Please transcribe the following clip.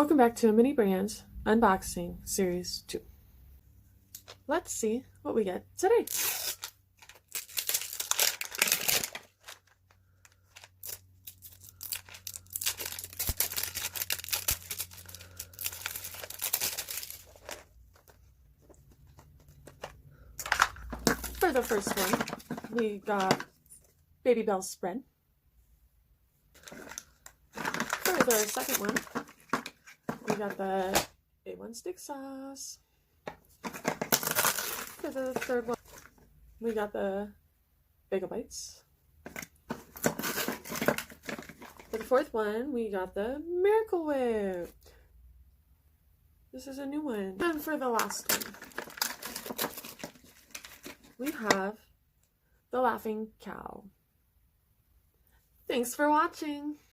Welcome back to Mini Brands Unboxing Series 2. Let's see what we get today. For the first one, we got Babybel spread. For the second one, we got the A1 steak sauce. For the third one, we got the Bagel Bites. For the fourth one, we got the Miracle Whip. This is a new one. And for the last one, we have the Laughing Cow. Thanks for watching.